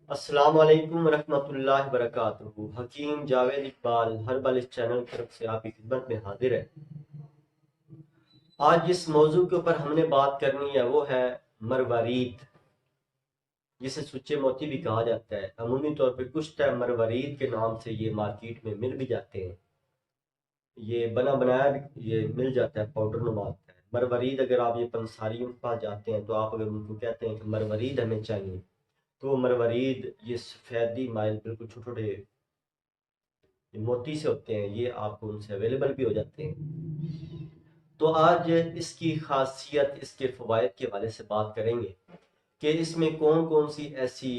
السلام علیکم ورحمۃ اللہ وبرکاتہ۔ حکیم جاوید اقبال ہربل اس چینل کی طرف سے آپ کی خدمت میں حاضر ہے۔ آج جس موضوع کے اوپر ہم نے بات کرنی ہے وہ ہے مروارید، جسے سچے موتی بھی کہا جاتا ہے۔ عمومی طور پہ کچھ مروارید کے نام سے یہ مارکیٹ میں مل بھی جاتے ہیں۔ یہ بنا بنایا بھی یہ مل جاتا ہے، پاؤڈر نما ہوتا ہے مروارید۔ اگر آپ یہ پنساریوں کے پاس جاتے ہیں تو آپ اگر ان کو کہتے ہیں کہ مروارید ہمیں چاہیے، تو مروارید یہ سفیدی مائل بالکل چھوٹے چھوٹے موتی سے ہوتے ہیں، یہ آپ کو ان سے اویلیبل بھی ہو جاتے ہیں۔ تو آج اس کی خاصیت، اس کے فوائد کے حوالے سے بات کریں گے کہ اس میں کون کون سی ایسی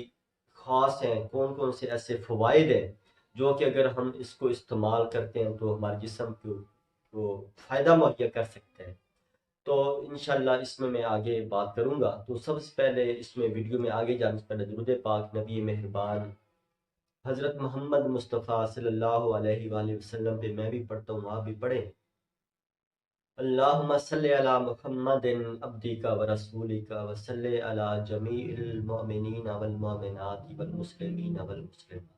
خاص ہیں، کون کون سے ایسے فوائد ہیں جو کہ اگر ہم اس کو استعمال کرتے ہیں تو ہمارے جسم کو فائدہ مہیا کر سکتے ہیں۔ تو انشاءاللہ اس میں آگے بات کروں گا۔ تو سب سے پہلے اس میں ویڈیو میں آگے جانے سے پہلے درود پاک نبی مہربان حضرت محمد مصطفیٰ صلی اللہ علیہ وآلہ وسلم پہ میں بھی پڑھتا ہوں، آپ بھی پڑھیں۔ اللہم صلی علی محمد عبدک و رسولک و صلی علی جمیع المؤمنین والمؤمنات والمسلمین والمسلمات۔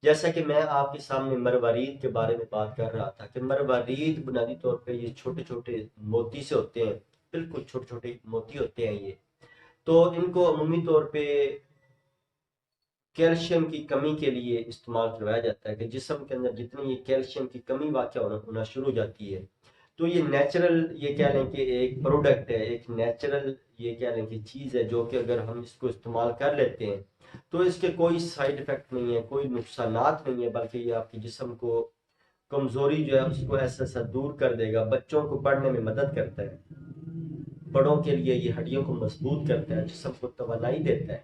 جیسا کہ میں آپ کے سامنے مروارید کے بارے میں بات کر رہا تھا کہ مروارید بنیادی طور پہ یہ چھوٹے چھوٹے موتی سے ہوتے ہیں، بالکل چھوٹے چھوٹے موتی ہوتے ہیں یہ۔ تو ان کو عمومی طور پہ کیلشیم کی کمی کے لیے استعمال کروایا جاتا ہے کہ جسم کے اندر جتنی یہ کیلشیم کی کمی واقع ہونا شروع ہو جاتی ہے تو یہ نیچرل، یہ کہہ لیں کہ ایک پروڈکٹ ہے، ایک نیچرل یہ کہہ لیں کہ چیز ہے جو کہ اگر ہم اس کو استعمال کر لیتے ہیں تو اس کے کوئی سائیڈ افیکٹ نہیں ہے، کوئی نقصانات نہیں ہے، بلکہ یہ آپ کے جسم کو کمزوری جو ہے اس کو ایسا ایسا دور کر دے گا۔ بچوں کو پڑھنے میں مدد کرتا ہے، بڑوں کے لیے یہ ہڈیوں کو مضبوط کرتا ہے، جسم کو توانائی دیتا ہے۔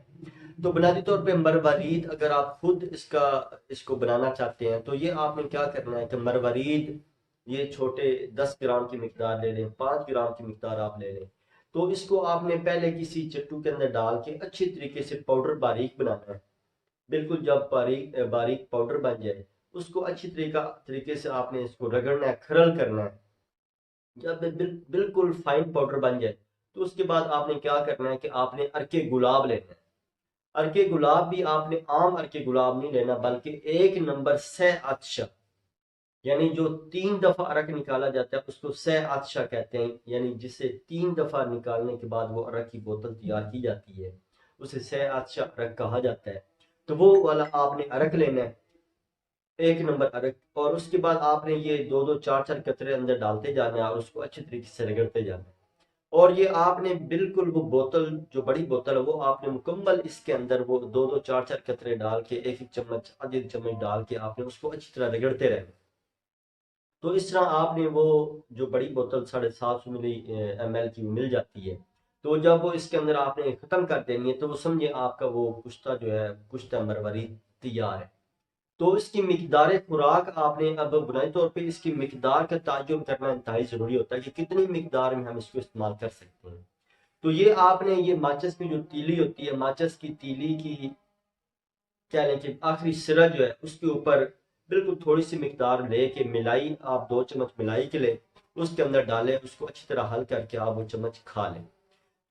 تو بنیادی طور پہ مروارید اگر آپ خود اس کو بنانا چاہتے ہیں تو یہ آپ نے کیا کرنا ہے کہ مروارید یہ چھوٹے 10 گرام کی مقدار لے لیں، 5 گرام کی مقدار آپ لے لیں۔ تو اس کو آپ نے پہلے کسی چٹو کے اندر ڈال کے اچھی طریقے سے پاؤڈر باریک بنانا ہے۔ بالکل جب باریک باریک پاؤڈر بن جائے اس کو اچھی طریقے سے آپ نے اس کو رگڑنا ہے، کھرل کرنا ہے۔ جب بالکل فائن پاؤڈر بن جائے تو اس کے بعد آپ نے کیا کرنا ہے کہ آپ نے ارکے گلاب لینا ہے۔ ارکے گلاب بھی آپ نے عام ارکے گلاب نہیں لینا بلکہ 1 نمبر سہ عطشہ، یعنی جو 3 دفعہ ارک نکالا جاتا ہے اس کو سہ عطشہ کہتے ہیں، یعنی جسے 3 دفعہ نکالنے کے بعد وہ ارک کی بوتل تیار کی جاتی ہے اسے سہ عطشہ ارک کہا جاتا ہے۔ تو وہ والا آپ نے ارک لینا ہے، 1 نمبر ارک، اور اس کے بعد آپ نے یہ 2 2 4 4 قطرے اندر ڈالتے جانا ہے اور اس کو اچھی طریقے سے رگڑتے جانا ہے۔ اور یہ آپ نے بالکل وہ بوتل جو بڑی بوتل ہے وہ آپ نے مکمل اس کے اندر وہ 2 2 4 4 قطرے ڈال کے 1 1 چمچ آدھی چمچ ڈال کے آپ نے اس کو اچھی طرح رگڑتے رہنا۔ تو اس طرح آپ نے وہ جو بڑی بوتل 750 ml کی مل جاتی ہے، تو جب وہ اس کے اندر آپ نے ختم کر دینی ہے تو وہ سمجھے آپ کا وہ کشتہ جو ہے کشتہ مرواری تیار ہے۔ تو اس کی مقدار خوراک آپ نے اب بنائی طور پہ اس کی مقدار کا تعین کرنا انتہائی ضروری ہوتا ہے کہ کتنی مقدار میں ہم اس کو استعمال کر سکتے ہیں۔ تو یہ آپ نے یہ ماچس کی جو تیلی ہوتی ہے، ماچس کی تیلی کی کیا لیں کہ آخری سرا جو ہے اس کے اوپر بالکل تھوڑی سی مقدار لے کے ملائی، آپ 2 چمچ ملائی کے لیں، اس کے اندر ڈالیں، اس کو اچھی طرح حل کر کے آپ وہ چمچ کھا لیں۔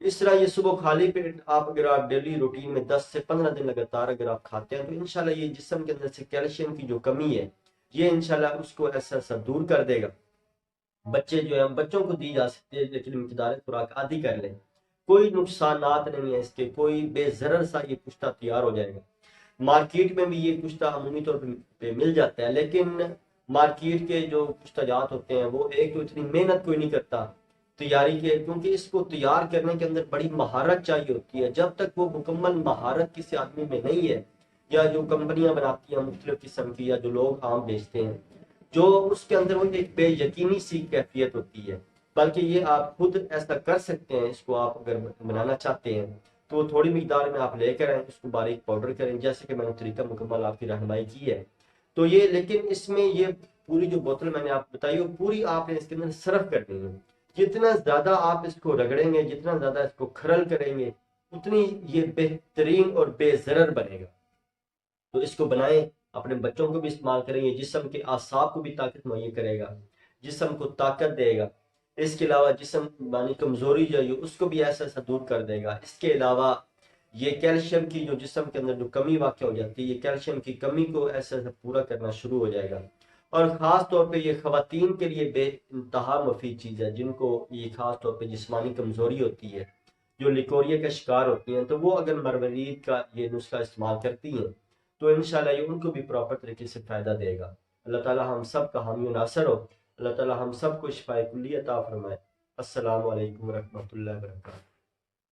اس طرح یہ صبح خالی پیٹ آپ اگر آپ ڈیلی روٹین میں 10 سے 15 دن لگاتار اگر آپ کھاتے ہیں تو انشاءاللہ یہ جسم کے اندر سے کیلشیم کی جو کمی ہے یہ انشاءاللہ اس کو ایسا ایسا دور کر دے گا۔ بچے جو ہیں بچوں کو دی جا سکتی ہے لیکن مقدار خوراک آدھی کر لیں، کوئی نقصانات نہیں ہے اس کے، کوئی بے ضرر سا یہ کشتہ تیار ہو جائے گا۔ مارکیٹ میں بھی یہ کشتہ عمومی طور پہ مل جاتا ہے، لیکن مارکیٹ کے جو کشتہ جات ہوتے ہیں وہ ایک تو اتنی محنت کوئی نہیں کرتا تیاری کے، کیونکہ اس کو تیار کرنے کے اندر بڑی مہارت چاہیے ہوتی ہے۔ جب تک وہ مکمل مہارت کسی آدمی میں نہیں ہے، یا جو کمپنیاں بناتی ہیں مختلف قسم کی یا جو لوگ عام بیچتے ہیں، جو اس کے اندر وہ ایک بے یقینی سی کیفیت ہوتی ہے، بلکہ یہ آپ خود ایسا کر سکتے ہیں۔ اس کو آپ اگر بنانا چاہتے ہیں تو تھوڑی مقدار میں آپ لے کر آئیں، اس کو باریک پاؤڈر کریں جیسے کہ میں نے طریقہ مکمل آپ کی رہنمائی کی ہے۔ تو یہ لیکن اس میں یہ پوری جو بوتل میں نے آپ بتائی وہ پوری آپ نے اس کے اندر صرف کرنی ہے۔ جتنا زیادہ آپ اس کو رگڑیں گے، جتنا زیادہ اس کو کھرل کریں گے، اتنی یہ بہترین اور بے ضرر بنے گا۔ تو اس کو بنائیں، اپنے بچوں کو بھی استعمال کریں گے، جسم کے اعصاب کو بھی طاقت مہیا کرے گا، جسم کو طاقت دے گا۔ اس کے علاوہ جسم مانی کمزوری جو ہے اس کو بھی ایسا ایسا دور کر دے گا۔ اس کے علاوہ یہ کیلشیم کی جو جسم کے اندر جو کمی واقع ہو جاتی ہے، یہ کیلشیم کی کمی کو ایسے پورا کرنا شروع ہو جائے گا۔ اور خاص طور پہ یہ خواتین کے لیے بے انتہا مفید چیز ہے، جن کو یہ خاص طور پہ جسمانی کمزوری ہوتی ہے، جو لیکوریا کا شکار ہوتی ہیں، تو وہ اگر مروارید کا یہ نسخہ استعمال کرتی ہیں تو انشاءاللہ یہ ان کو بھی پراپر طریقے سے فائدہ دے گا۔ اللہ تعالی ہم سب کا حامی و ناصر ہو، اللہ تعالی ہم سب کو شفاء کلی عطا فرمائے۔ السلام علیکم ورحمۃ اللہ وبرکاتہ۔